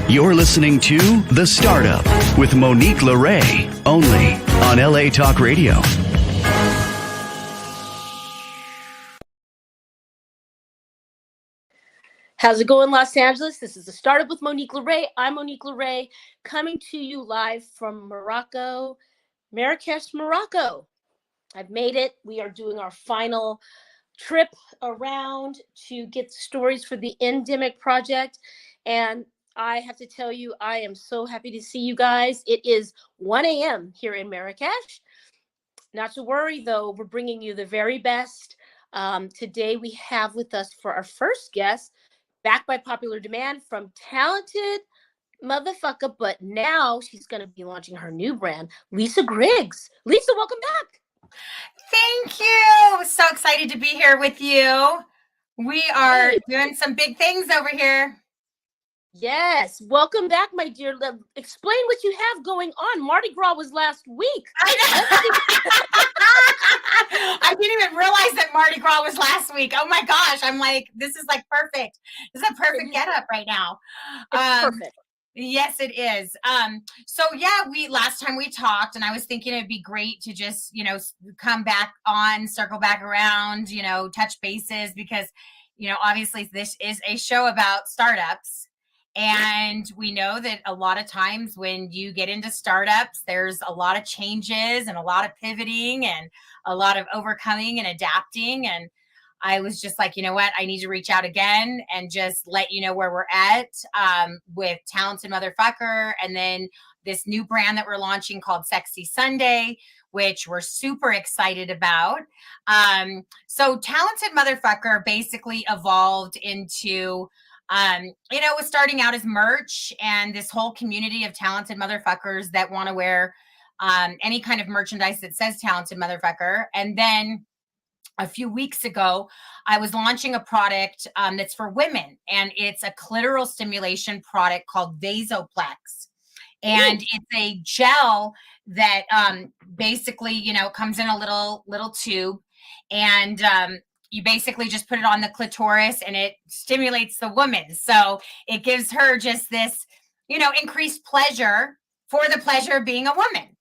You're listening to The Startup with Monique Lore, only on LA Talk Radio. How's it going, Los Angeles? This is The Startup with Monique Lore. I'm Monique Lore, coming to you live from Morocco, Marrakesh, Morocco. I've made it. We are doing our final trip around to get stories for the Endemic Project. And I have to tell you, I am so happy to see you guys. It is 1 a.m. here in Marrakesh. Not to worry, though, we're bringing you the very best. Today we have with us for our first guest, backed by popular demand from talented motherfucker, but now she's going to be launching her new brand, Lisa Griggs. Lisa, welcome back. Thank you. So excited to be here with you. We are doing some big things over here. Yes. Welcome back, my dear. Explain what you have going on. Mardi Gras was last week. I didn't even realize that Mardi Gras was last week. Oh my gosh. I'm like, this is like perfect. This is a perfect getup right now. It's perfect. Yes, it is. So yeah, last time we talked and I was thinking it'd be great to just, come back on, circle back around, touch bases because, obviously this is a show about startups. And we know that a lot of times when you get into startups, there's a lot of changes and a lot of pivoting and a lot of overcoming and adapting. And I was just like, you know what? I need to reach out again and just let you know where we're at with Talented Motherfucker. And then this new brand that we're launching called Sexy Sunday, which we're super excited about. So Talented Motherfucker basically evolved into it was starting out as merch and this whole community of talented motherfuckers that want to wear any kind of merchandise that says Talented Motherfucker. And then a few weeks ago, I was launching a product that's for women, and it's a clitoral stimulation product called Vasoplex. And it's a gel that basically, comes in a little tube, and you basically just put it on the clitoris and it stimulates the woman. So it gives her just this, increased pleasure for the pleasure of being a woman.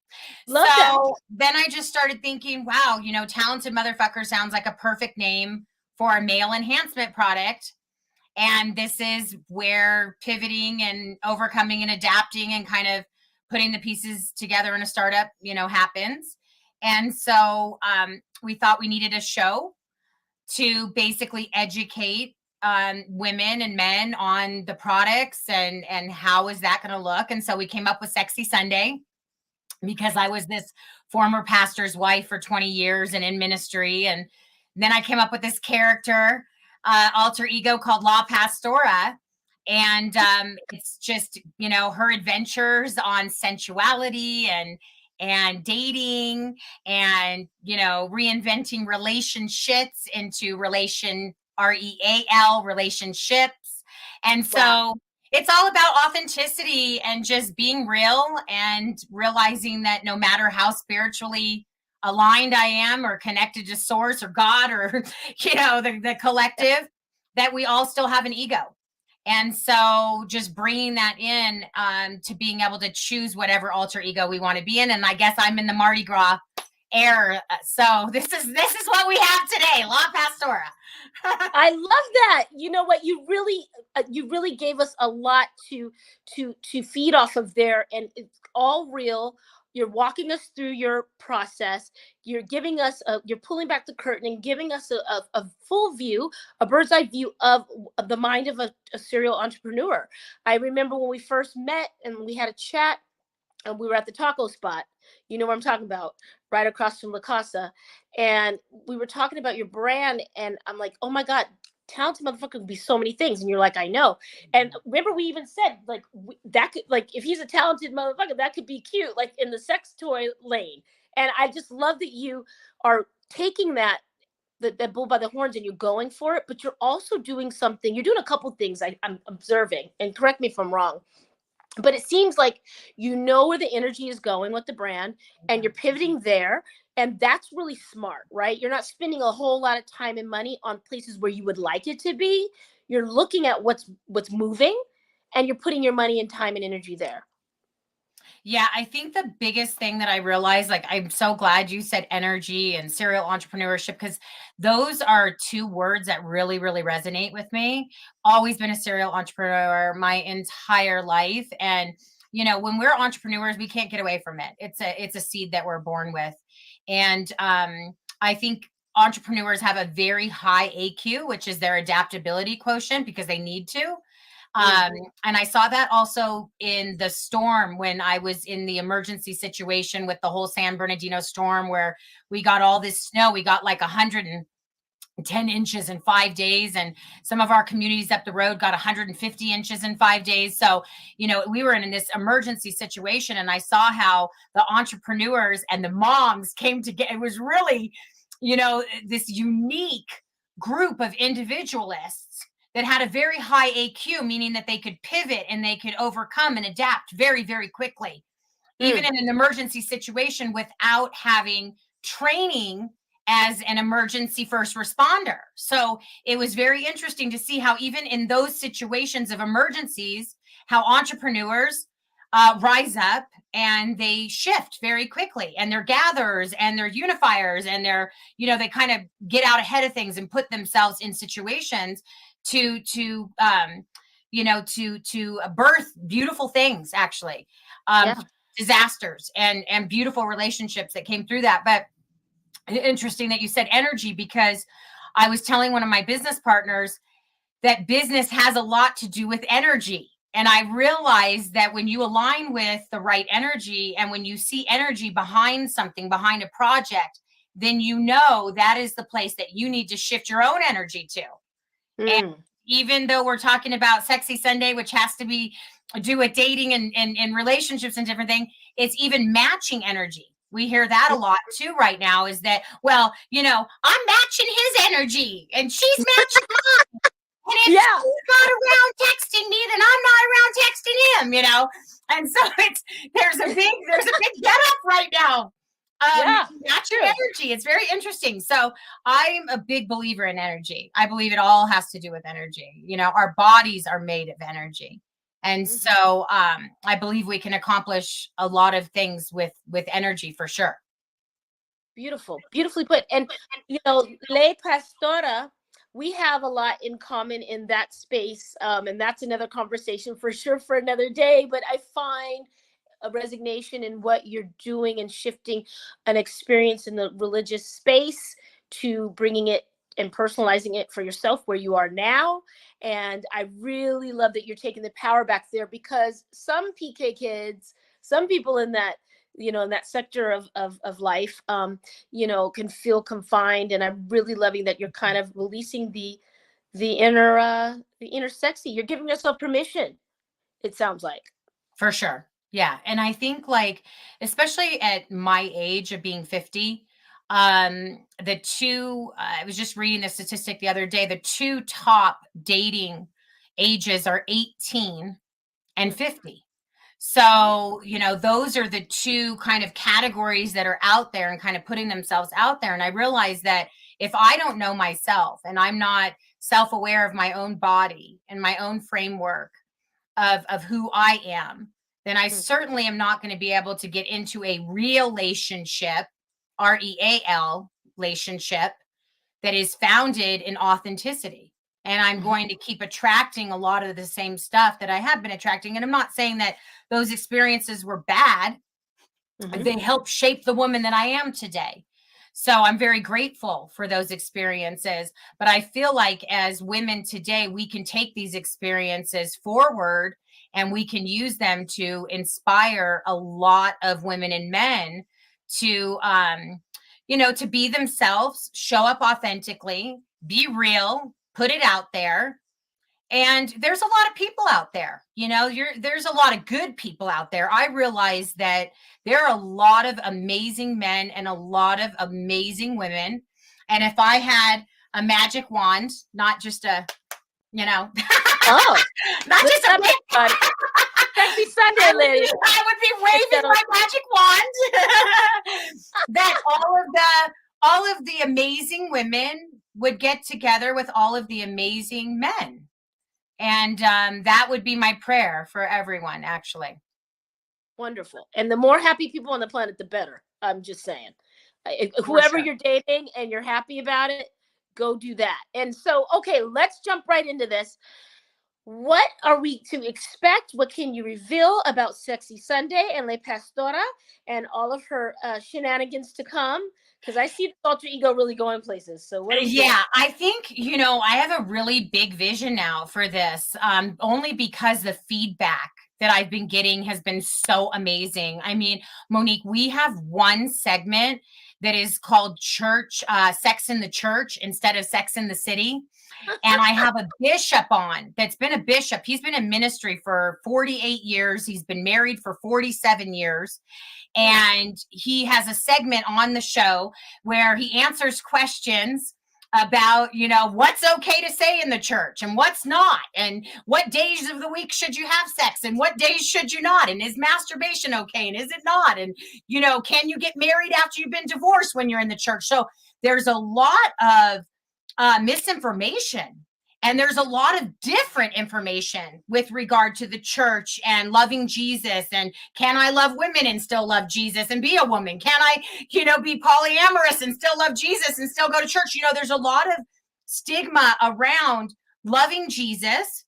Love that. Then I just started thinking, wow, Talented Motherfucker sounds like a perfect name for a male enhancement product. And this is where pivoting and overcoming and adapting and kind of putting the pieces together in a startup, happens. And so we thought we needed a show to basically educate women and men on the products and how is that going to look. And so we came up with Sexy Sunday because I was this former pastor's wife for 20 years and in ministry. And then I came up with this character, alter ego called La Pastora. And it's just, her adventures on sensuality and dating and, reinventing relationships into REAL relationships. And so it's all about authenticity and just being real and realizing that no matter how spiritually aligned I am or connected to source or God or, the collective, that we all still have an ego. And so just bringing that in to being able to choose whatever alter ego we want to be in. And I guess I'm in the Mardi Gras air. So this is what we have today, La Pastora. I love that. You know what? You really gave us a lot to feed off of there. And it's all real. You're walking us through your process. You're giving us you're pulling back the curtain and giving us a full view, a bird's eye view of the mind of a serial entrepreneur. I remember when we first met and we had a chat and we were at the taco spot. You know what I'm talking about, right across from La Casa. And we were talking about your brand. And I'm like, oh my God, Talented Motherfucker could be so many things. And you're like, I know. And remember we even said like that could, like, if he's a talented motherfucker, that could be cute, like in the sex toy lane. And I just love that you are taking that bull by the horns and you're going for it, but you're also doing something. You're doing a couple things I'm observing, and correct me if I'm wrong. But it seems like you know where the energy is going with the brand and you're pivoting there. And that's really smart, right? You're not spending a whole lot of time and money on places where you would like it to be. You're looking at what's moving and you're putting your money and time and energy there. Yeah, I think the biggest thing that I realized, like, I'm so glad you said energy and serial entrepreneurship, because those are two words that really, really resonate with me. Always been a serial entrepreneur my entire life. And, when we're entrepreneurs, we can't get away from it. It's a seed that we're born with. And I think entrepreneurs have a very high AQ, which is their adaptability quotient, because they need to. And I saw that also in the storm when I was in the emergency situation with the whole San Bernardino storm, where we got all this snow. We got like 110 inches in 5 days, and some of our communities up the road got 150 inches in 5 days. So, we were in this emergency situation, and I saw how the entrepreneurs and the moms came together. It was really, this unique group of individualists that had a very high AQ, meaning that they could pivot and they could overcome and adapt very, very quickly, even in an emergency situation, without having training as an emergency first responder. So it was very interesting to see how even in those situations of emergencies, how entrepreneurs rise up and they shift very quickly, and they're gatherers and they're unifiers, and they kind of get out ahead of things and put themselves in situations to birth beautiful things, actually. Disasters and beautiful relationships that came through that. But interesting that you said energy, because I was telling one of my business partners that business has a lot to do with energy. And I realized that when you align with the right energy, and when you see energy behind something, behind a project, then that is the place that you need to shift your own energy to. And even though we're talking about Sexy Sunday, which has to do with dating and relationships and different things, it's even matching energy. We hear that a lot too right now, is that, well, I'm matching his energy and she's matching mine. And if he's not around texting me, then I'm not around texting him, And so there's a big get up right now. Matching energy. It's very interesting. So I'm a big believer in energy. I believe it all has to do with energy. Our bodies are made of energy. And so I believe we can accomplish a lot of things with energy, for sure. Beautiful. Beautifully put. And, Lay Pastora, we have a lot in common in that space. And that's another conversation for sure for another day. But I find a resignation in what you're doing and shifting an experience in the religious space to bringing it and personalizing it for yourself where you are now. And I really love that you're taking the power back there, because some PK kids, some people in that, in that sector of life, can feel confined. And I'm really loving that you're kind of releasing the inner sexy. You're giving yourself permission, it sounds like. For sure. Yeah. And I think, especially at my age of being 50, I was just reading the statistic the other day, the two top dating ages are 18 and 50. So, those are the two kind of categories that are out there and kind of putting themselves out there. And I realized that if I don't know myself and I'm not self-aware of my own body and my own framework of who I am, then I certainly am not going to be able to get into a relationship, REAL relationship, that is founded in authenticity. And I'm going to keep attracting a lot of the same stuff that I have been attracting. And I'm not saying that those experiences were bad. They helped shape the woman that I am today. So I'm very grateful for those experiences. But I feel like as women today, we can take these experiences forward and we can use them to inspire a lot of women and men to, to be themselves, show up authentically, be real, put it out there. And there's a lot of people out there, there's a lot of good people out there. I realize that there are a lot of amazing men and a lot of amazing women. And if I had a magic wand, not just a, not just a big Sexy Sunday, lady. I would be waving my magic wand that all of the amazing women would get together with all of the amazing men. And that would be my prayer for everyone, actually. Wonderful. And the more happy people on the planet, the better. I'm just saying. Whoever sure. you're dating and you're happy about it, go do that. And so, okay, let's jump right into this. What are we to expect? What can you reveal about Sexy Sunday and Le Pastora and all of her shenanigans to come? Because I see the alter ego really going places. So what are we doing? Yeah, I think, I have a really big vision now for this, only because the feedback that I've been getting has been so amazing. I mean, Monique, we have one segment that is called church, Sex in the Church instead of Sex in the City. And I have a bishop on that's been a bishop. He's been in ministry for 48 years. He's been married for 47 years. And he has a segment on the show where he answers questions about, what's okay to say in the church and what's not, and what days of the week should you have sex and what days should you not, and is masturbation okay and is it not, and can you get married after you've been divorced when you're in the church? So there's a lot of misinformation, and there's a lot of different information with regard to the church and loving Jesus. And can I love women and still love Jesus and be a woman? Can I, be polyamorous and still love Jesus and still go to church? There's a lot of stigma around loving Jesus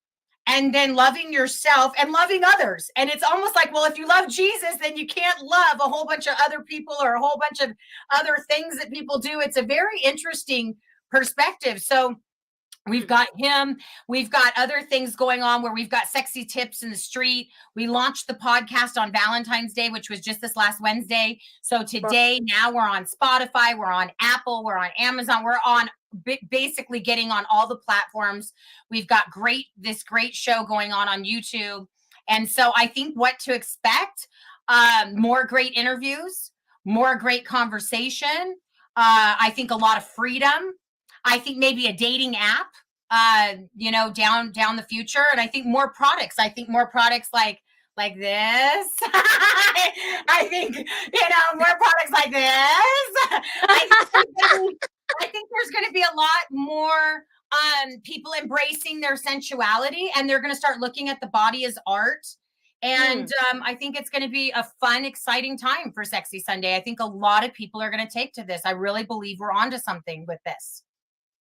and then loving yourself and loving others. And it's almost like, well, if you love Jesus, then you can't love a whole bunch of other people or a whole bunch of other things that people do. It's a very interesting perspective. So we've got him. We've got other things going on where we've got sexy tips in the street. We launched the podcast on Valentine's Day, which was just this last Wednesday. So today, now we're on Spotify, we're on Apple, we're on Amazon, we're on basically getting on all the platforms. We've got this great show going on YouTube. And so I think what to expect, more great interviews, more great conversation. I think a lot of freedom. I think maybe a dating app, down the future. And I think more products. I think more products like this. I think, more products like this. I think there's going to be a lot more people embracing their sensuality, and they're going to start looking at the body as art. And I think it's going to be a fun, exciting time for Sexy Sunday. I think a lot of people are going to take to this. I really believe we're onto something with this.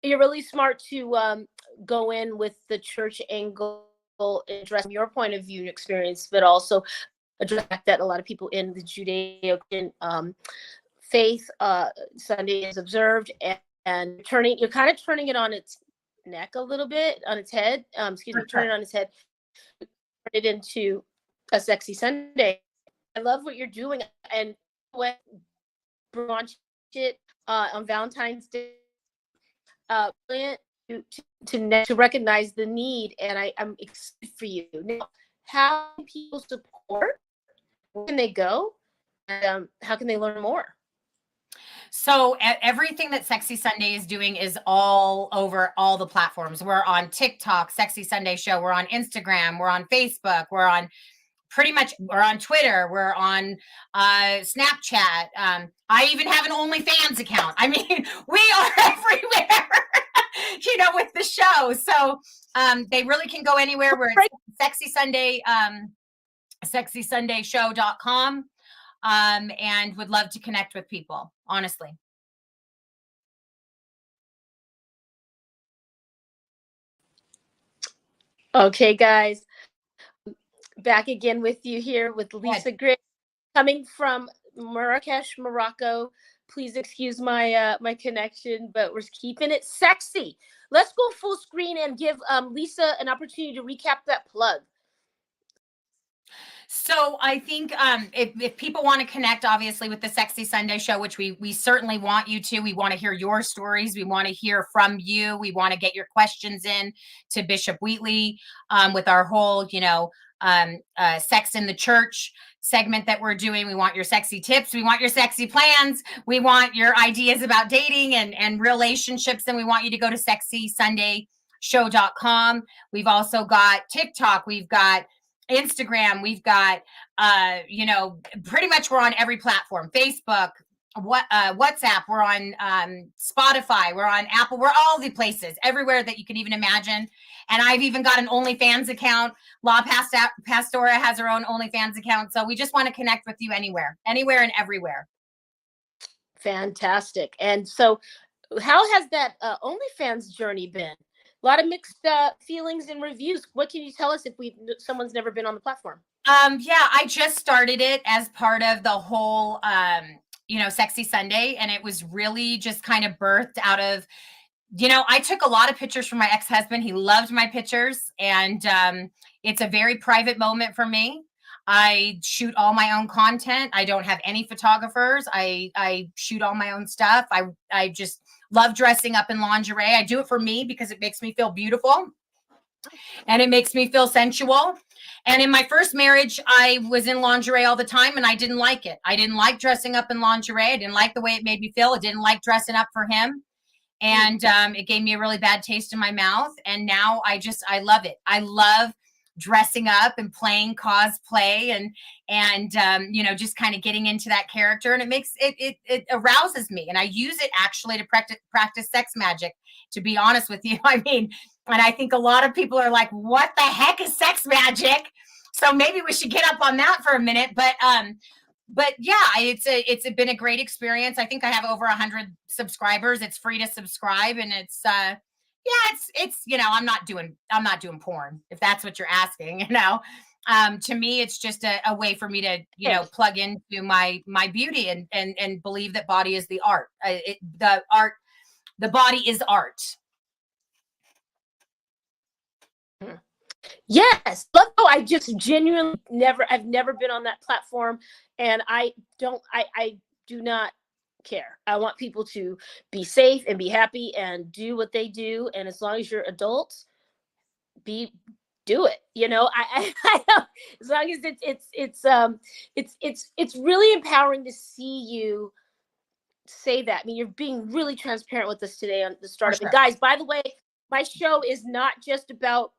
You're really smart to go in with the church angle, address your point of view and experience, but also address that a lot of people in the Judeo faith Sunday is observed, and you're kind of turning it on its neck a little bit, on its head. Turn it on its head, turn it into a Sexy Sunday. I love what you're doing, and when launch it on Valentine's Day. Brilliant to recognize the need, and I'm excited for you. Now, how can people support? Where can they go? And how can they learn more? So everything that Sexy Sunday is doing is all over all the platforms. We're on TikTok, Sexy Sunday Show. We're on Instagram. We're on Facebook. We're on Twitter. We're on Snapchat. I even have an OnlyFans account. I mean, we are everywhere, with the show. So they really can go anywhere. We're at Sexy Sunday, sexysundayshow.com, and would love to connect with people, honestly. Okay, guys. Back again with you here with Lisa Gray, coming from Marrakesh, Morocco. Please excuse my my connection, but we're keeping it sexy. Let's go full screen and give Lisa an opportunity to recap that plug. So I think if people want to connect, obviously, with the Sexy Sunday Show, which we certainly want you to, we want to hear your stories. We want to hear from you. We want to get your questions in to Bishop Wheatley with our whole, Sex in the Church segment that we're doing. We want your sexy tips. We want your sexy plans. We want your ideas about dating and relationships. And we want you to go to sexysundayshow.com. We've also got TikTok. We've got Instagram. We've got, pretty much we're on every platform, Facebook, WhatsApp, we're on Spotify, we're on Apple, we're all the places, everywhere that you can even imagine. And I've even got an OnlyFans account. Pastora has her own OnlyFans account. So we just want to connect with you anywhere and everywhere. Fantastic. And so how has that OnlyFans journey been? A lot of mixed feelings and reviews. What can you tell us if someone's never been on the platform? Yeah, I just started it as part of the whole Sexy Sunday, and it was really just kind of birthed out of, I took a lot of pictures from my ex-husband. He loved my pictures, and it's a very private moment for me. I shoot all my own content. I don't have any photographers. I shoot all my own stuff. I just love dressing up in lingerie. I do it for me because it makes me feel beautiful and it makes me feel sensual. And in my first marriage, I was in lingerie all the time and I didn't like it. I didn't like dressing up in lingerie. I didn't like the way it made me feel. I didn't like dressing up for him. And it gave me a really bad taste in my mouth. And now I love it. I love dressing up and playing cosplay and just kind of getting into that character. And it makes it arouses me. And I use it actually to practice sex magic, to be honest with you. I mean, and I think a lot of people are like, what the heck is sex magic? So maybe we should get up on that for a minute. But yeah, it's been a great experience. I think I have over 100 subscribers. It's free to subscribe, and it's I'm not doing porn, if that's what you're asking. To me, it's just a way for me to plug into my beauty and believe that body is the art. The body is art. Yes. I just genuinely I've never been on that platform, and I do not care. I want people to be safe and be happy and do what they do. And as long as you're adults, do it. I as long as it's really empowering to see you say that. I mean, you're being really transparent with us today on the startup. Sure. And guys, by the way, my show is not just about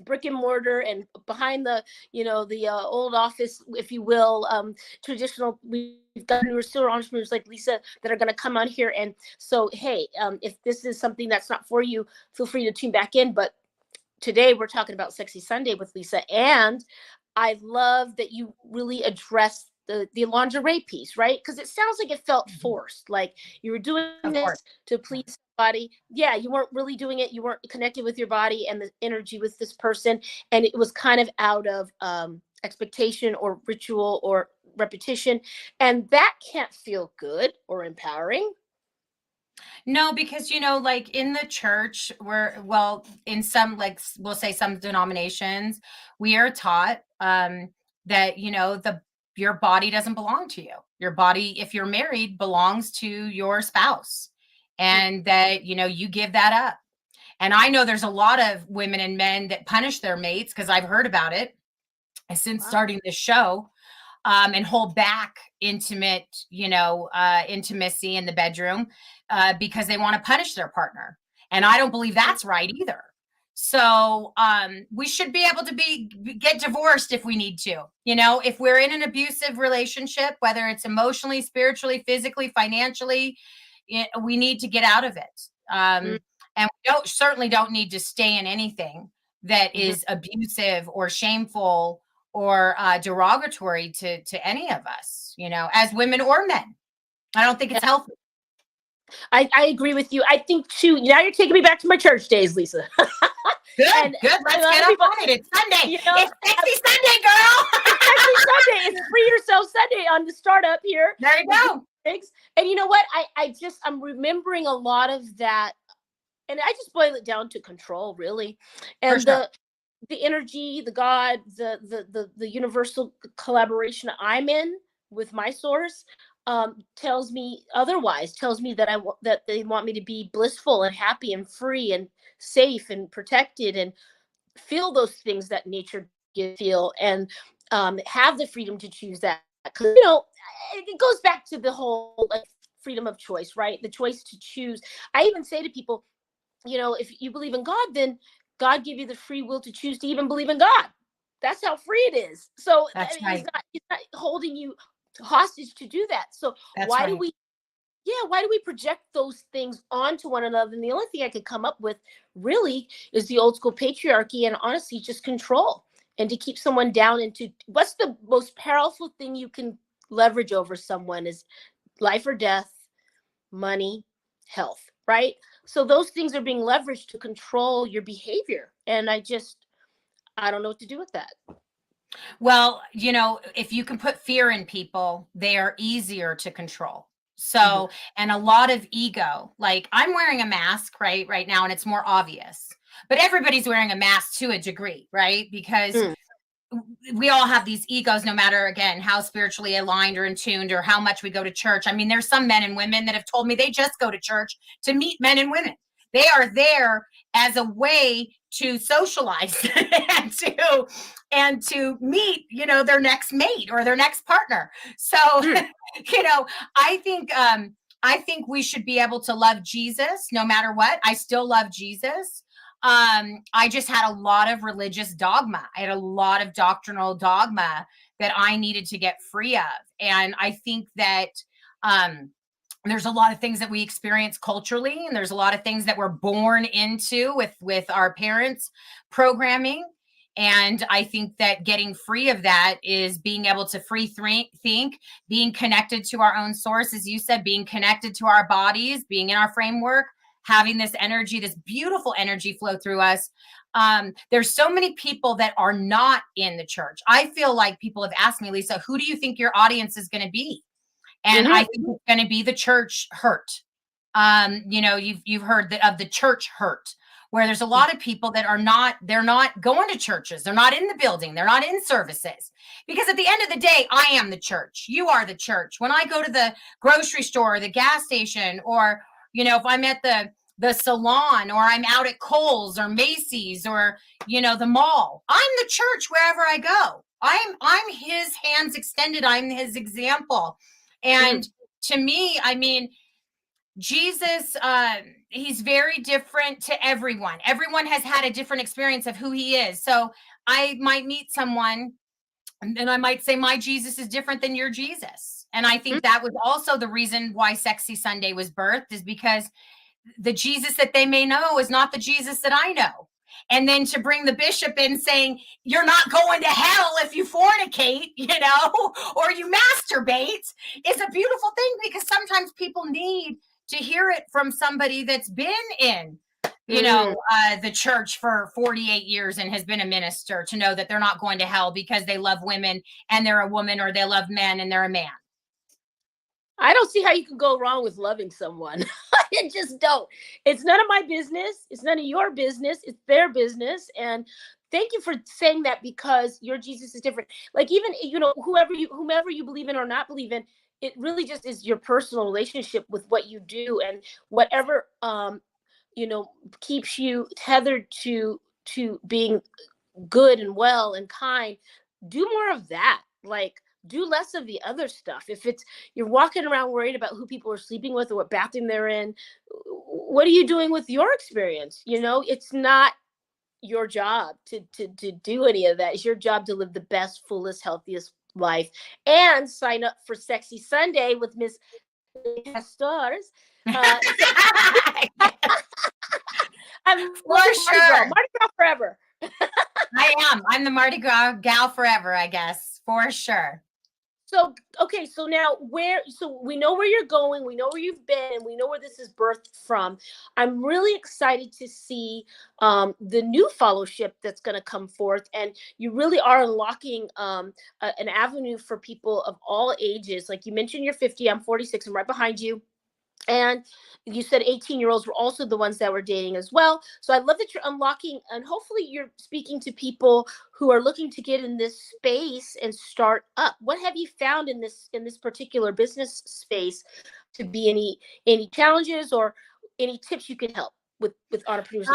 brick and mortar and behind the old office, if you will, traditional. We've got still entrepreneurs like Lisa that are going to come on here. And so, hey, if this is something that's not for you, feel free to tune back in. But today we're talking about Sexy Sunday with Lisa, and I love that you really addressed the lingerie piece, right? Because it sounds like it felt forced, like you were doing this to please somebody. Yeah, you weren't really doing it. You weren't connected with your body and the energy with this person, and it was kind of out of expectation or ritual or repetition, and that can't feel good or empowering. No, because like in the church, in some, like we'll say some denominations, we are taught that your body doesn't belong to you. Your body, if you're married, belongs to your spouse, and that you give that up. And I know there's a lot of women and men that punish their mates, because I've heard about it since starting this show, and hold back intimacy in the bedroom because they want to punish their partner. And I don't believe that's right either. So we should be able to get divorced if we need to. If we're in an abusive relationship, whether it's emotionally, spiritually, physically, financially, we need to get out of it. And we certainly don't need to stay in anything that is abusive or shameful or derogatory to any of us, as women or men. I don't think it's healthy. I agree with you. I think too, now you're taking me back to my church days, Lisa. Good. Let's get up on it. It's Sunday. It's Sexy Sunday, girl. It's Sexy Sunday. It's Free Yourself Sunday on the startup here. There you go. Thanks. And you know what? I'm remembering a lot of that, and I just boil it down to control, really. And the energy, the God, the universal collaboration I'm in with my source tells me otherwise. Tells me that that they want me to be blissful and happy and free and safe and protected and feel those things that nature gives feel, and have the freedom to choose that. Because it goes back to the whole freedom of choice, right? The choice to choose. I even say to people, if you believe in God, then God gave you the free will to choose to even believe in God. That's how free it is. So That's right. He's not holding you hostage to do that. So why do we why do we project those things onto one another? And the only thing I could come up with really is the old school patriarchy, and honestly just control, and to keep someone down. Into what's the most powerful thing you can leverage over someone is life or death, money, health, right? So those things are being leveraged to control your behavior, and I don't know what to do with that. Well, if you can put fear in people, they are easier to control. So, and a lot of ego, like I'm wearing a mask right now, and it's more obvious, but everybody's wearing a mask to a degree, right? Because we all have these egos, no matter, again, how spiritually aligned or in tuned or how much we go to church. I mean, there's some men and women that have told me they just go to church to meet men and women. They are there as a way to socialize and to meet, their next mate or their next partner. So, I think we should be able to love Jesus no matter what. I still love Jesus. I just had a lot of religious dogma. I had a lot of doctrinal dogma that I needed to get free of. And I think that there's a lot of things that we experience culturally, and there's a lot of things that we're born into with our parents' programming. And I think that getting free of that is being able to think, being connected to our own source, as you said, being connected to our bodies, being in our framework, having this energy, this beautiful energy flow through us. There's so many people that are not in the church. I feel like people have asked me, Lisa, who do you think your audience is going to be? And I think it's going to be the church hurt. You've heard of the church hurt, where there's a lot of people that they're not going to churches. They're not in the building. They're not in services, because at the end of the day, I am the church. You are the church. When I go to the grocery store, or the gas station, or, if I'm at the salon, or I'm out at Kohl's or Macy's or, the mall, I'm the church wherever I go. I'm his hands extended. I'm his example. And to me, I mean, Jesus, he's very different to everyone. Everyone has had a different experience of who he is. So I might meet someone and I might say, my Jesus is different than your Jesus. And I think that was also the reason why Sexy Sunday was birthed, is because the Jesus that they may know is not the Jesus that I know. And then to bring the bishop in saying, you're not going to hell if you fornicate, or you masturbate, is a beautiful thing, because sometimes people need to hear it from somebody that's been in, the church for 48 years and has been a minister, to know that they're not going to hell because they love women and they're a woman, or they love men and they're a man. I don't see how you can go wrong with loving someone. I just don't. It's none of my business. It's none of your business. It's their business. And thank you for saying that, because your Jesus is different. Like, even, whomever you believe in or not believe in, it really just is your personal relationship with what you do, and whatever, keeps you tethered to being good and well and kind. Do more of that. Like, do less of the other stuff. If it's you're walking around worried about who people are sleeping with or what bathroom they're in, what are you doing with your experience? It's not your job to do any of that. It's your job to live the best, fullest, healthiest life, and sign up for Sexy Sunday with Miss Stars. I'm for sure. Mardi Gras forever. I'm the Mardi Gras gal forever, I guess, for sure. So, okay, so now so we know where you're going, we know where you've been, and we know where this is birthed from. I'm really excited to see the new fellowship that's going to come forth, and you really are unlocking an avenue for people of all ages. Like you mentioned, you're 50, I'm 46, I'm right behind you. And you said 18-year-olds were also the ones that were dating as well. So I love that you're unlocking, and hopefully you're speaking to people who are looking to get in this space and start up. What have you found in this particular business space to be any challenges or any tips you can help with entrepreneurs?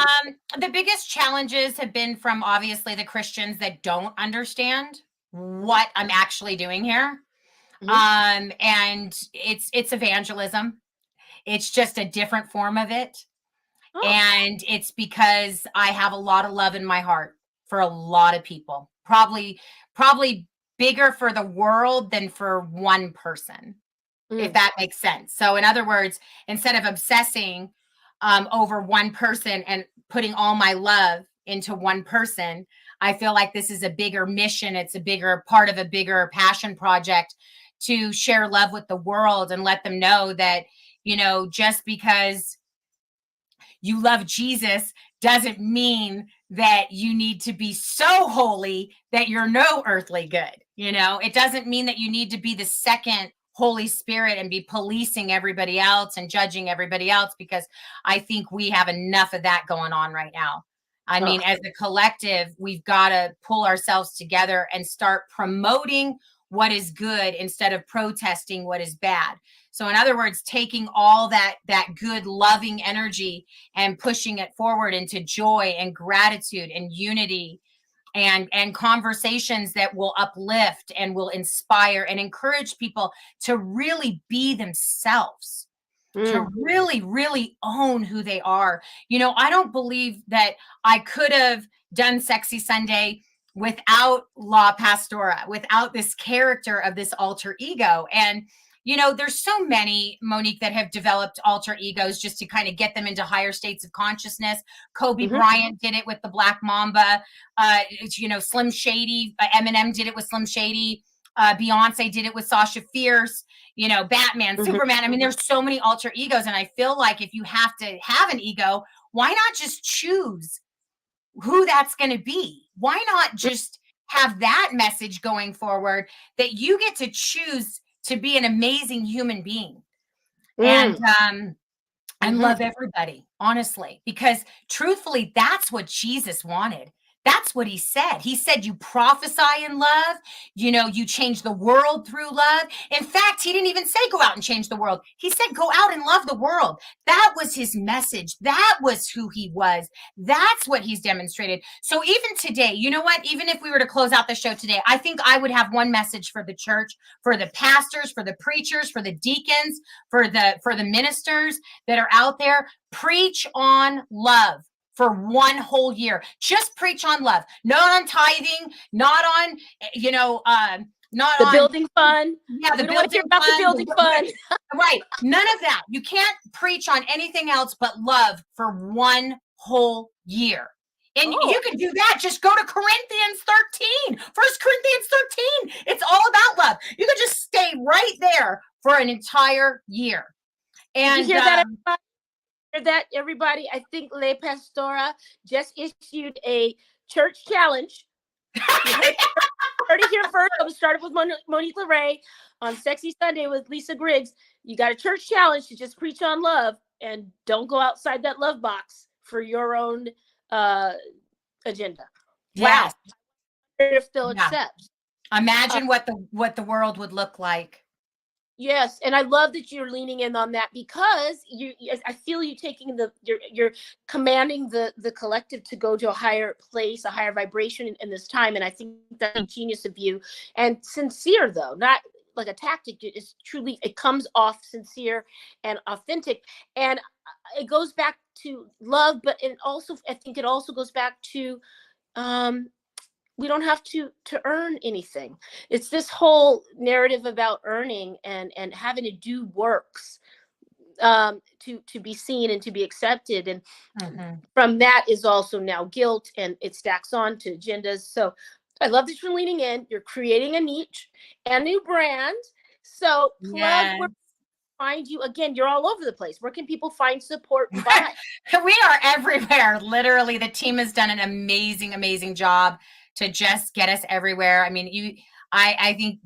The biggest challenges have been from, obviously, the Christians that don't understand what I'm actually doing here. And it's evangelism. It's just a different form of it. Oh. And it's because I have a lot of love in my heart for a lot of people, probably bigger for the world than for one person. if that makes sense. So in other words, instead of obsessing over one person and putting all my love into one person, I feel like this is a bigger mission. It's a bigger part of a bigger passion project to share love with the world and let them know that, you know, just because you love Jesus doesn't mean that you need to be so holy that you're no earthly good. You know, it doesn't mean that you need to be the second Holy Spirit and be policing everybody else and judging everybody else, because I think we have enough of that going on right now. I mean, as a collective, we've got to pull ourselves together and start promoting what is good instead of protesting what is bad. So in other words, taking all that good, loving energy and pushing it forward into joy and gratitude and unity and conversations that will uplift and will inspire and encourage people to really be themselves, to really, really own who they are. You know, I don't believe that I could have done Sexy Sunday without La Pastora, without this character of this alter ego. And you know, there's so many, Monique, that have developed alter egos just to kind of get them into higher states of consciousness. Kobe Bryant did it with the Black Mamba. You know, Slim Shady, Eminem did it with Slim Shady. Beyonce did it with Sasha Fierce. You know, Batman, Superman. I mean, there's so many alter egos. And I feel like if you have to have an ego, why not just choose who that's going to be? Why not just have that message going forward that you get to choose to be an amazing human being and love everybody, honestly, because truthfully, that's what Jesus wanted. That's what he said. He said, you prophesy in love, you know, you change the world through love. In fact, he didn't even say go out and change the world. He said, go out and love the world. That was his message. That was who he was. That's what he's demonstrated. So even today, you know what, even if we were to close out the show today, I think I would have one message for the church, for the pastors, for the preachers, for the deacons, for the ministers that are out there. Preach on love for one whole year. Just preach on love, not on tithing, not on, you know, not the on building fund. Yeah, we don't want to hear about the building fund. Right. None of that. You can't preach on anything else but love for one whole year. And you can do that. Just go to Corinthians 13, 1 Corinthians 13. It's all about love. You can just stay right there for an entire year. And did you hear that, everybody? That everybody, I think La Pastora just issued a church challenge. You heard it here first. I'm started with Monique Lore on Sexy Sunday with Lisa Griggs. You got a church challenge to just preach on love and don't go outside that love box for your own agenda. Yes. Wow. If they'll accept. Imagine what the world would look like. Yes, and I love that you're leaning in on that, because I feel you taking you're commanding the collective to go to a higher place, a higher vibration in this time, and I think that's a genius of you, and sincere, though, not like a tactic. It's truly, it comes off sincere and authentic, and it goes back to love, but it also, I think it also goes back to we don't have to earn anything. It's this whole narrative about earning and having to do works to be seen and to be accepted. And from that is also now guilt, and it stacks on to agendas. So I love that you're leaning in. You're creating a niche and new brand. So plug where find you. Again, you're all over the place. Where can people find support and buy? We are everywhere. Literally, the team has done an amazing job to just get us everywhere. I mean, I think,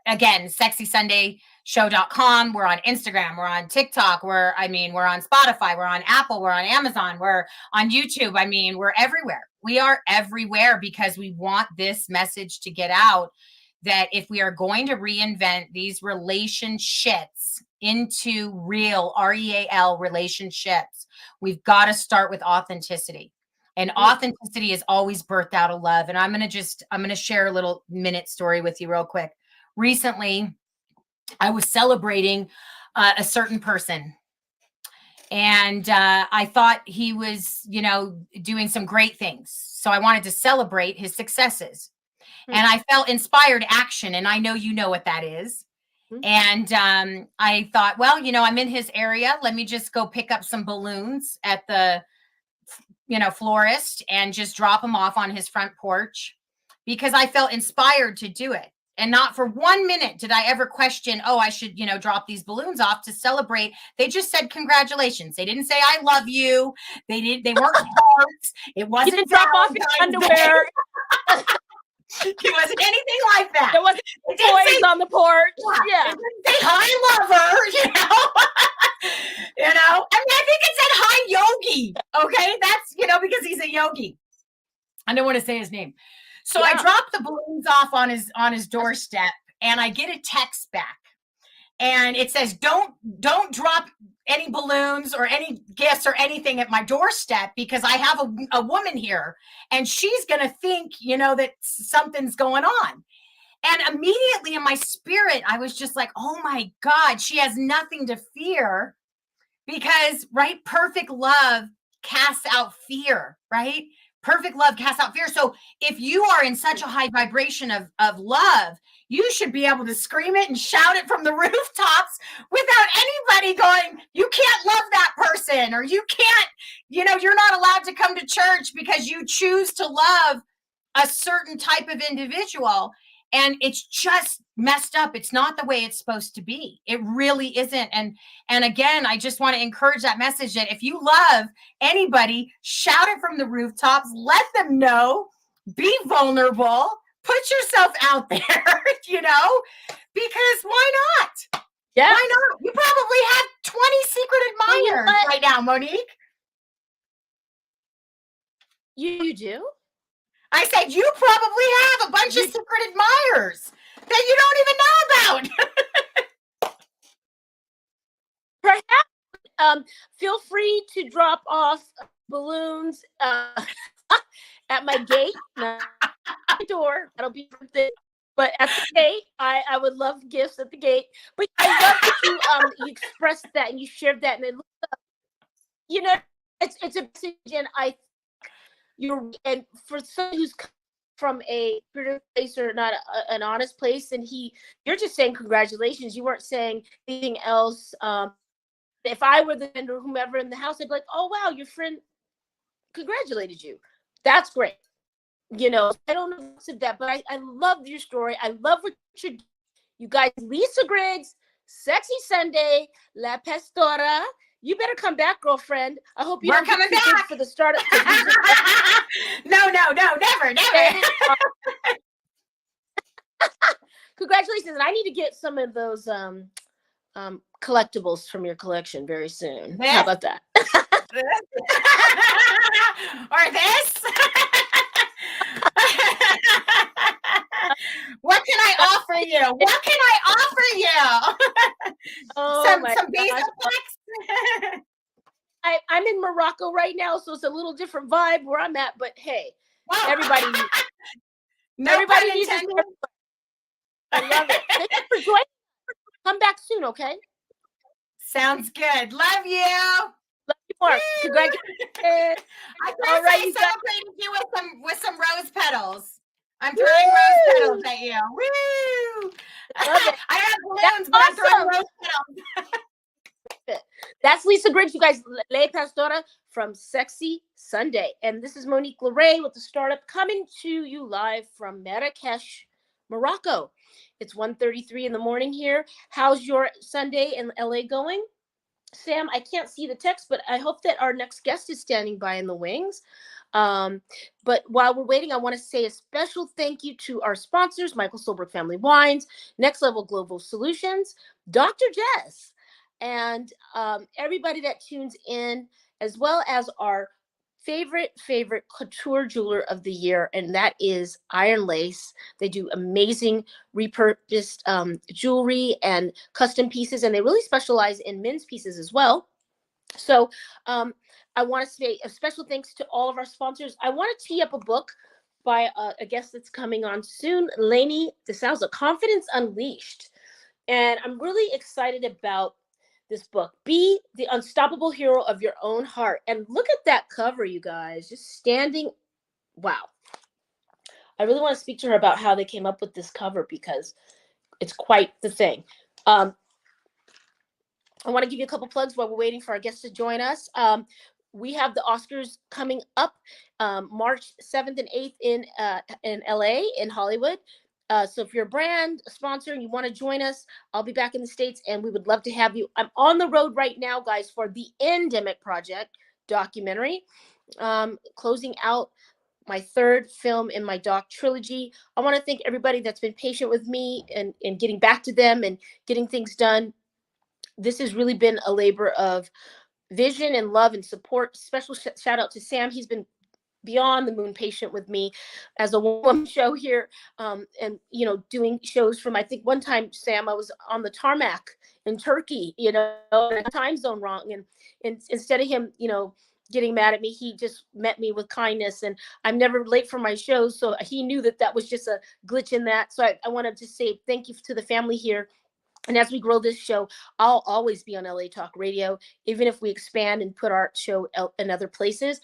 again, sexysundayShow.com. We're on Instagram. We're on TikTok. We're on Spotify. We're on Apple. We're on Amazon. We're on YouTube. I mean, we're everywhere. We are everywhere because we want this message to get out, that if we are going to reinvent these relationships into real, REAL relationships, we've got to start with authenticity. And authenticity is always birthed out of love. And I'm going to share a little minute story with you real quick. Recently, I was celebrating a certain person. And I thought he was, you know, doing some great things. So I wanted to celebrate his successes. And I felt inspired action. And I know you know what that is. Mhm. And I thought, well, I'm in his area. Let me just go pick up some balloons at the, florist and just drop them off on his front porch because I felt inspired to do it. And not for 1 minute did I ever question, oh, I should, drop these balloons off to celebrate. They just said congratulations. They didn't say I love you. They weren't hearts. It You wasn't didn't drop off your Valentine's Day. underwear. It wasn't anything like that. There wasn't It didn't toys say, on the porch. Yeah. It didn't say hi, lover, I mean, I think it said hi, yogi. Okay. That's, because he's a yogi. I don't want to say his name. So I dropped the balloons off on his doorstep and I get a text back and it says, don't drop any balloons or any gifts or anything at my doorstep because I have a woman here and she's going to think, that something's going on. And immediately in my spirit, I was just like, oh my God, she has nothing to fear because, right? Perfect love casts out fear, right? Perfect love casts out fear. So if you are in such a high vibration of love, you should be able to scream it and shout it from the rooftops without anybody going, you can't love that person, or you can't, you're not allowed to come to church because you choose to love a certain type of individual. And it's just messed up. It's not the way it's supposed to be. It really isn't. And again, I just want to encourage that message that if you love anybody, shout it from the rooftops, let them know, be vulnerable, put yourself out there, because why not? Yeah. Why not? You probably have 20 secret admirers right now, Monique. You do? I said, you probably have a bunch of secret admirers that you don't even know about. Perhaps feel free to drop off balloons at my gate, not my door. That'll be for the, but at the gate, I would love gifts at the gate. But I love that you expressed that and you shared that, and it's a message, and and for someone who's from a spiritual place or not an honest place, and you're just saying congratulations. You weren't saying anything else. If I were the vendor or whomever in the house, I'd be like, oh wow, your friend congratulated you. That's great. I don't know what's of that, but I love your story. I love what you guys. Lisa Griggs, Sexy Sunday, La Pastora. You better come back, girlfriend. I hope We're coming back for the startup. No, never. Congratulations. And I need to get some of those collectibles from your collection very soon. How about that? Or this? What can I offer you? What can I offer you? Some basic packs. I'm in Morocco right now, so it's a little different vibe where I'm at. But hey, everybody needs to. I love it. Thank you for joining. Come back soon, okay? Sounds good. Love you. Love you more. Congratulations. I celebrated you with some rose petals. I'm throwing rose petals at you. Woo! I have balloons, but I'm throwing rose petals. That's Lisa Griggs, you guys. Le Pastora from Sexy Sunday. And this is Monique Lore with the startup coming to you live from Marrakesh, Morocco. It's 1:33 in the morning here. How's your Sunday in LA going? Sam, I can't see the text, but I hope that our next guest is standing by in the wings. But while we're waiting, I want to say a special thank you to our sponsors, Michael Solberg Family Wines, Next Level Global Solutions, Dr. Jess, and everybody that tunes in, as well as our favorite couture jeweler of the year, and that is Iron Lace. They do amazing repurposed jewelry and custom pieces, and they really specialize in men's pieces as well. So I want to say a special thanks to all of our sponsors. I want to tee up a book by a guest that's coming on soon, Lainey DeSalza, Confidence Unleashed. And I'm really excited about this book. Be the unstoppable hero of your own heart. And look at that cover, you guys, just standing. Wow. I really want to speak to her about how they came up with this cover because it's quite the thing. Um, I want to give you a couple plugs while we're waiting for our guests to join us. We have the Oscars coming up March 7th and 8th in LA, in Hollywood. So if you're a brand, a sponsor, and you want to join us, I'll be back in the States and we would love to have you. I'm on the road right now, guys, for the Endemic Project documentary, closing out my third film in my doc trilogy. I want to thank everybody that's been patient with me and getting back to them and getting things done. This has really been a labor of vision and love and support. Special shout out to Sam. He's been beyond the moon patient with me as a woman show here, and doing shows from, I think one time, Sam, I was on the tarmac in Turkey, time zone wrong, and instead of him getting mad at me, he just met me with kindness, and I'm never late for my shows, so he knew that was just a glitch in that. So I wanted to say thank you to the family here. And as we grow this show, I'll always be on LA Talk Radio, even if we expand and put our show in other places.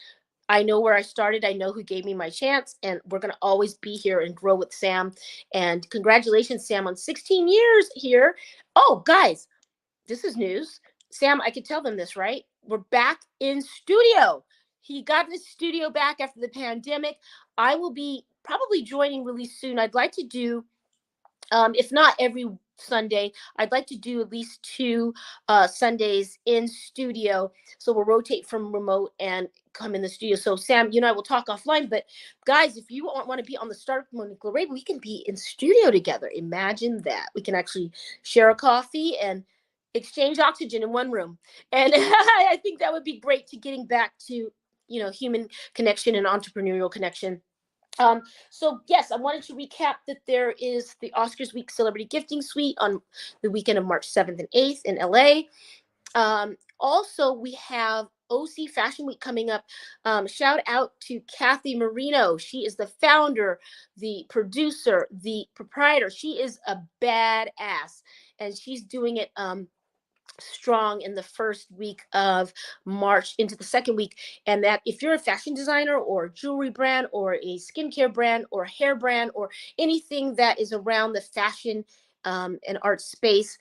I know where I started. I know who gave me my chance, and we're going to always be here and grow with Sam. And congratulations, Sam, on 16 years here. Oh, guys, this is news. Sam, I could tell them this, right? We're back in studio. He got his studio back after the pandemic. I will be probably joining really soon. I'd like to do, if not every Sunday, I'd like to do at least 2 Sundays in studio. So we'll rotate from remote and come in the studio. So Sam, you and I will talk offline. But guys, if you want to be on the Start with Monique Lore, we can be in studio together. Imagine that. We can actually share a coffee and exchange oxygen in one room. And I think that would be great to getting back to, human connection and entrepreneurial connection. So yes, I wanted to recap that there is the Oscars Week Celebrity Gifting Suite on the weekend of March 7th and 8th in LA. Also, we have OC Fashion Week coming up. Shout out to Kathy Marino. She is the founder, the producer, the proprietor. She is a badass, and she's doing it strong in the first week of March into the second week. And that if you're a fashion designer or a jewelry brand or a skincare brand or hair brand or anything that is around the fashion and art space,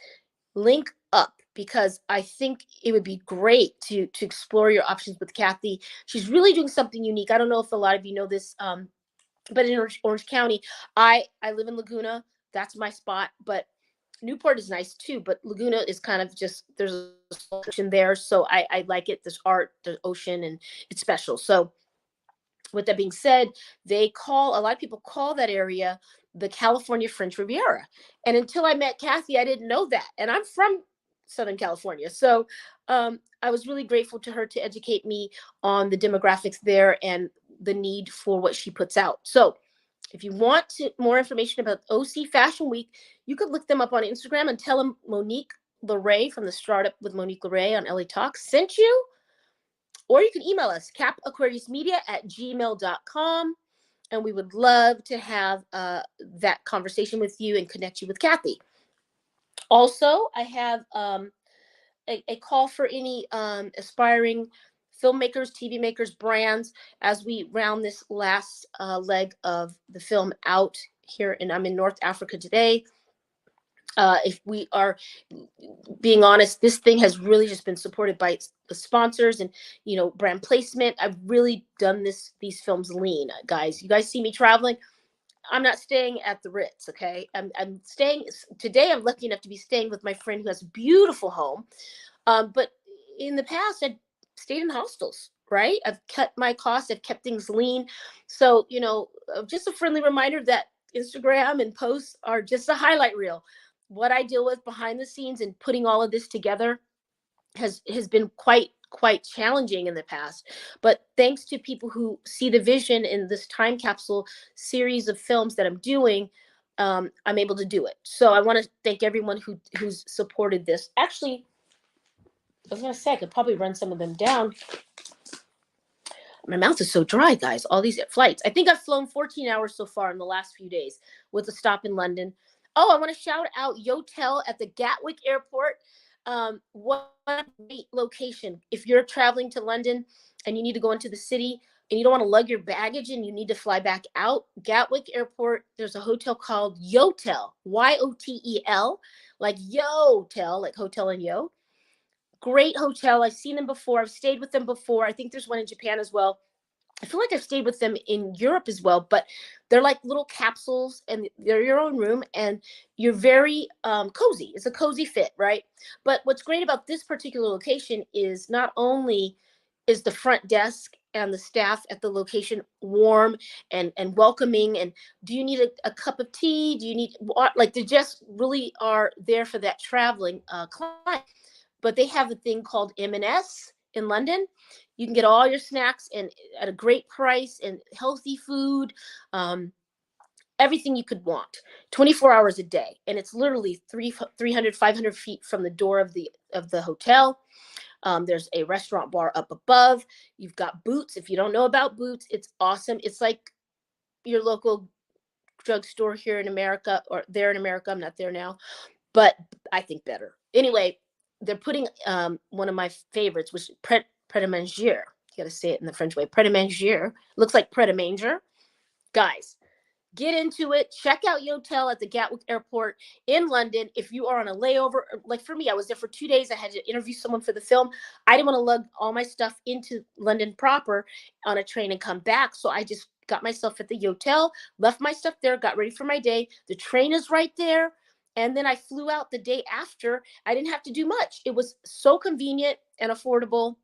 link up, because I think it would be great to explore your options with Kathy. She's really doing something unique. I don't know if a lot of you know this, but in Orange County, I live in Laguna. That's my spot. But Newport is nice too, but Laguna is kind of just, there's a ocean there. So I like it. There's art, there's ocean, and it's special. So with that being said, a lot of people call that area the California French Riviera. And until I met Kathy, I didn't know that. And I'm from Southern California. So I was really grateful to her to educate me on the demographics there and the need for what she puts out. So if you want more information about OC Fashion Week, you could look them up on Instagram and tell them Monique Lore from the Startup with Monique Lore on LA Talk sent you. Or you can email us, capaquariusmedia@gmail.com. And we would love to have that conversation with you and connect you with Kathy. Also, I have a call for any aspiring filmmakers, TV makers, brands, as we round this last leg of the film out here. And I'm in North Africa today. If we are being honest, this thing has really just been supported by the sponsors and, brand placement. I've really done these films lean, guys. You guys see me traveling. I'm not staying at the Ritz. Okay. I'm staying today. I'm lucky enough to be staying with my friend who has a beautiful home. But in the past, I'd stayed in hostels, right? I've cut my costs. I've kept things lean. So, just a friendly reminder that Instagram and posts are just a highlight reel. What I deal with behind the scenes and putting all of this together has been quite challenging in the past. But thanks to people who see the vision in this time capsule series of films that I'm doing, I'm able to do it. So I want to thank everyone who's supported this. Actually, I was going to say I could probably run some of them down. My mouth is so dry, guys. All these flights. I think I've flown 14 hours so far in the last few days with a stop in London. Oh, I want to shout out Yotel at the Gatwick Airport. What a great location. If you're traveling to London and you need to go into the city, and you don't want to lug your baggage and you need to fly back out, Gatwick Airport, there's a hotel called Yotel, Yotel, like Yotel, like hotel and yo. Great hotel. I've seen them before. I've stayed with them before. I think there's one in Japan as well. I feel like I've stayed with them in Europe as well, but they're like little capsules and they're your own room and you're very cozy. It's a cozy fit, right? But what's great about this particular location is not only is the front desk and the staff at the location warm and welcoming, and do you need a cup of tea? Do you need like they just really are there for that traveling client. But they have a thing called M&S in London. You can get all your snacks and at a great price and healthy food, everything you could want, 24 hours a day. And it's literally 300, 500 feet from the door of the hotel. There's a restaurant bar up above. You've got Boots. If you don't know about Boots, it's awesome. It's like your local drugstore here in America, or there in America. I'm not there now, but I think better. Anyway, they're putting one of my favorites, which is pret-a-manger. You got to say it in the French way. Pret-a-manger. Looks like pret-a-manger. Guys, get into it. Check out Yotel at the Gatwick Airport in London. If you are on a layover, like for me, I was there for 2 days. I had to interview someone for the film. I didn't want to lug all my stuff into London proper on a train and come back. So I just got myself at the Yotel, left my stuff there, got ready for my day. The train is right there. And then I flew out the day after. I didn't have to do much. It was so convenient and affordable.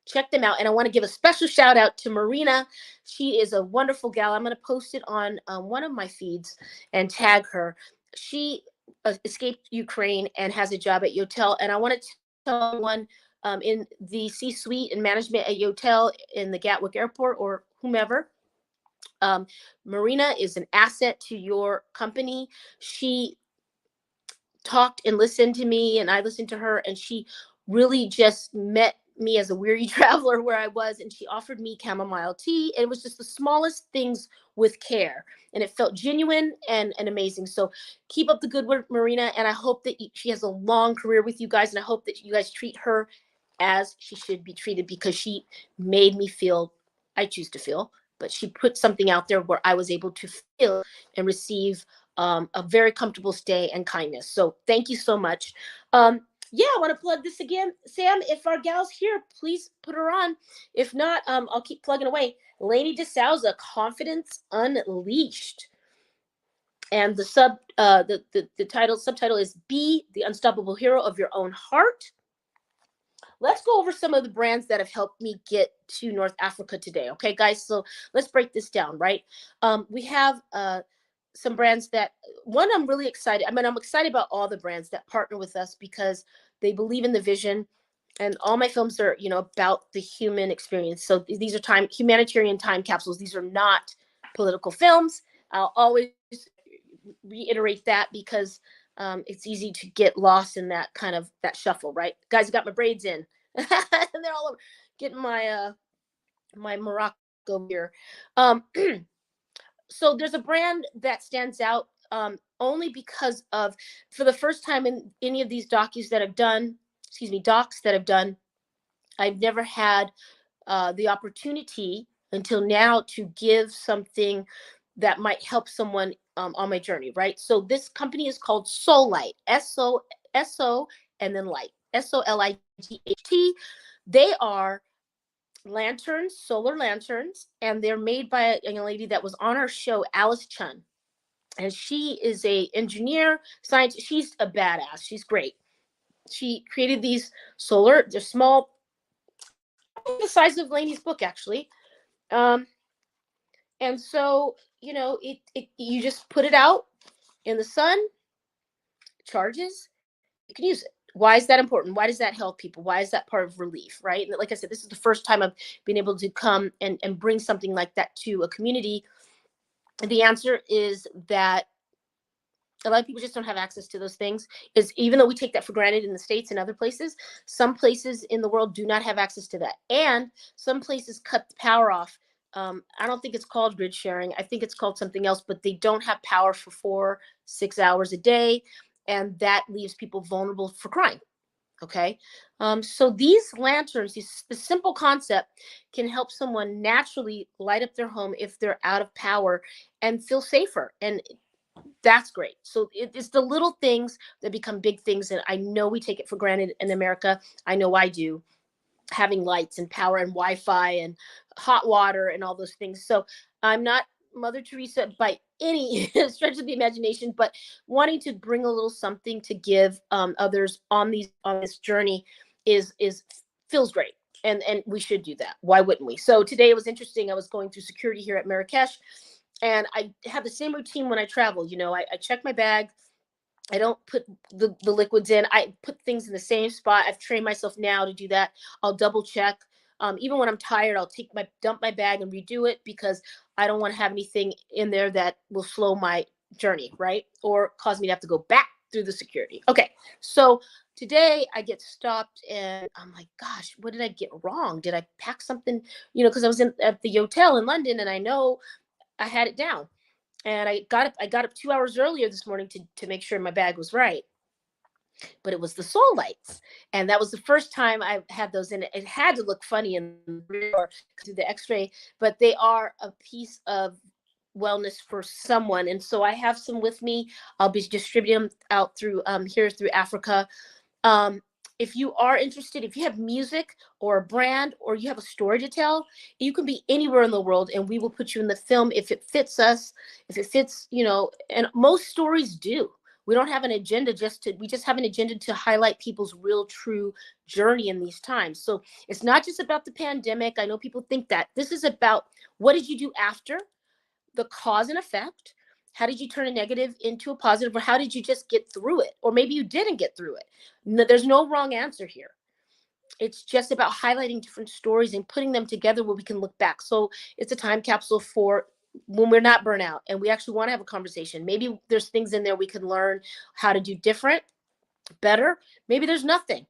Check them out. And I want to give a special shout out to Marina. She is a wonderful gal. I'm going to post it on one of my feeds and tag her. She escaped Ukraine and has a job at Yotel. And I want to tell everyone in the C-suite and management at Yotel in the Gatwick Airport or whomever, Marina is an asset to your company. She talked and listened to me and I listened to her, and she really just met me as a weary traveler where I was, and she offered me chamomile tea. And it was just the smallest things with care, and it felt genuine and amazing. So keep up the good work, Marina, and I hope that she has a long career with you guys, and I hope that you guys treat her as she should be treated, because she made me feel, I choose to feel, but she put something out there where I was able to feel and receive a very comfortable stay and kindness. So thank you so much. Yeah, I want to plug this again. Sam, if our gal's here, please put her on. If not, I'll keep plugging away. Lainey DeSouza, Confidence Unleashed. And the subtitle is Be the Unstoppable Hero of Your Own Heart. Let's go over some of the brands that have helped me get to North Africa today. Okay, guys, so let's break this down, right? We have some brands that, one, I'm really excited. I mean, I'm excited about all the brands that partner with us because they believe in the vision, and all my films are, about the human experience. So these are humanitarian time capsules. These are not political films. I'll always reiterate that because it's easy to get lost in that kind of that shuffle, right? Guys, got my braids in and they're all over. Getting my my Morocco here. So there's a brand that stands out only because of, for the first time in any of these docs that I've done, I've never had the opportunity until now to give something that might help someone on my journey, right? So this company is called Solight, S-O and then light, Solight. They are lanterns, solar lanterns, and they're made by a young lady that was on our show, Alice Chun. And she is a engineer, scientist. She's a badass. She's great. She created these they're small, the size of Lainey's book, actually. And so, you just put it out in the sun, charges, you can use it. Why is that important? Why does that help people? Why is that part of relief, right? And like I said, this is the first time I've been able to come and bring something like that to a community. And the answer is that a lot of people just don't have access to those things. Is even though we take that for granted in the States and other places, some places in the world do not have access to that. And some places cut the power off. I don't think it's called grid sharing. I think it's called something else, but they don't have power for 4-6 hours a day. And that leaves people vulnerable for crime. Okay. So these lanterns, the simple concept can help someone naturally light up their home if they're out of power and feel safer. And that's great. So it's the little things that become big things. And I know we take it for granted in America. I know I do, having lights and power and Wi-Fi and hot water and all those things. So I'm not Mother Teresa by any stretch of the imagination, but wanting to bring a little something to give others on this journey is feels great. And we should do that. Why wouldn't we? So today it was interesting. I was going through security here at Marrakesh, and I have the same routine when I travel. I check my bag. I don't put the liquids in. I put things in the same spot. I've trained myself now to do that. I'll double check. Even when I'm tired, I'll dump my bag and redo it, because I don't want to have anything in there that will slow my journey, right? Or cause me to have to go back through the security. Okay. So today I get stopped and I'm like, gosh, what did I get wrong? Did I pack something? Because I was at the hotel in London and I know I had it down. And I got up 2 hours earlier this morning to make sure my bag was right. But it was the soul lights. And that was the first time I had those in it. It had to look funny in or through the x-ray, but they are a piece of wellness for someone. And so I have some with me. I'll be distributing them out through here through Africa. Um, if you are interested, if you have music or a brand or you have a story to tell, you can be anywhere in the world and we will put you in the film if it fits us, if it fits, and most stories do. We don't have an agenda we just have an agenda to highlight people's real, true journey in these times. So it's not just about the pandemic. I know people think that. This is about what did you do after, the cause and effect. How did you turn a negative into a positive, or how did you just get through it? Or maybe you didn't get through it. No, there's no wrong answer here. It's just about highlighting different stories and putting them together where we can look back. So it's a time capsule for when we're not burnt out and we actually want to have a conversation. Maybe there's things in there we can learn how to do different, better. Maybe there's nothing.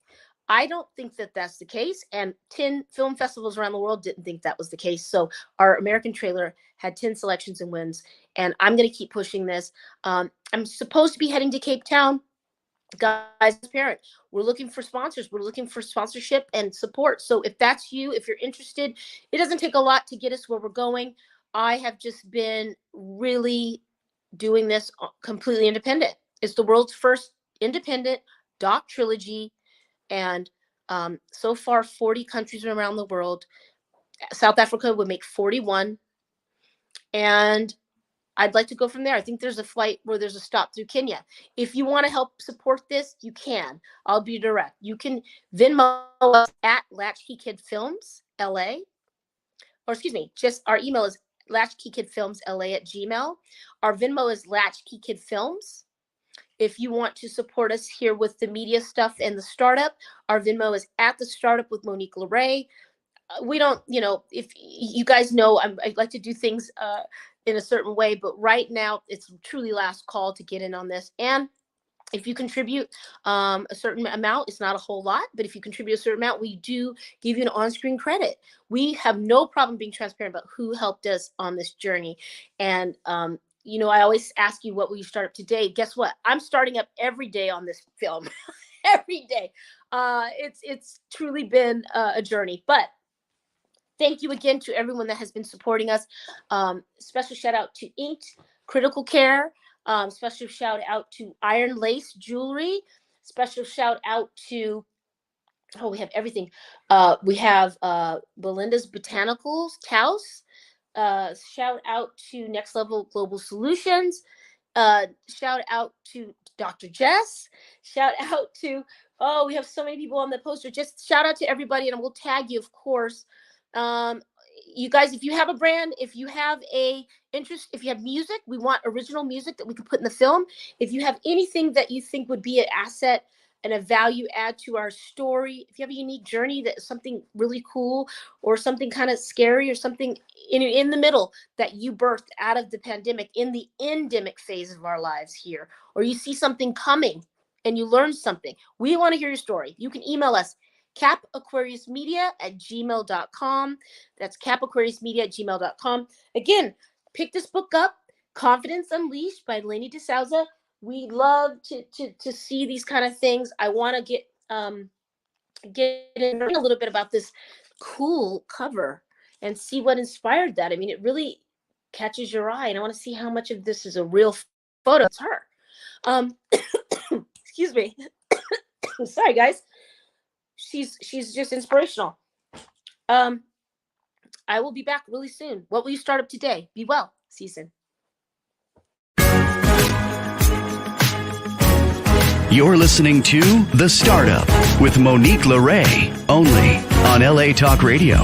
I don't think that that's the case. And 10 film festivals around the world didn't think that was the case. So our American trailer had 10 selections and wins. And I'm going to keep pushing this. I'm supposed to be heading to Cape Town. Guys, parent, we're looking for sponsors. We're looking for sponsorship and support. So if that's you, if you're interested, it doesn't take a lot to get us where we're going. I have just been really doing this completely independent. It's the world's first independent doc trilogy. And so far, 40 countries around the world. South Africa would make 41. And I'd like to go from there. I think there's a flight where there's a stop through Kenya. If you want to help support this, you can. I'll be direct. You can Venmo us at Latchkey Kid Films LA. Or excuse me, just our email is latchkeykidfilmsla@gmail. Our Venmo is Latchkey Kid Films. If you want to support us here with the media stuff and the startup, our Venmo is at the startup with Monique Lore. We don't, if you guys know, I like to do things in a certain way, but right now it's truly last call to get in on this. And if you contribute a certain amount, it's not a whole lot, but if you contribute a certain amount, we do give you an on-screen credit. We have no problem being transparent about who helped us on this journey. And, I always ask you, what will you start up today? Guess what? I'm starting up every day on this film, every day. It's truly been a journey, but thank you again to everyone that has been supporting us. Special shout out to Inked Critical Care. Special shout out to Iron Lace Jewelry. Special shout out to, we have everything. We have Belinda's Botanicals, Taos. Shout out to Next Level Global Solutions. Shout out to Dr. Jess. Shout out to, we have so many people on the poster. Just shout out to everybody, and we'll tag you, of course. You guys, if you have a brand, if you have a interest, if you have music, we want original music that we can put in the film. If you have anything that you think would be an asset and a value add to our story, if you have a unique journey that is something really cool or something kind of scary or something in the middle that you birthed out of the pandemic, in the endemic phase of our lives here, or you see something coming and you learn something, we want to hear your story. You can email us capaquariusmedia@gmail.com. That's capaquariusmedia@gmail.com. Again, pick this book up, Confidence Unleashed by Lainey DeSouza. We love to see these kind of things. I want to get get in a little bit about this cool cover and see what inspired that. I mean, it really catches your eye, and I want to see how much of this is a real photo. It's her. Excuse me. Sorry, guys. She's just inspirational. I will be back really soon. What will you start up today? Be well. See you soon. You're listening to The Startup with Monique Lore, only on LA Talk Radio.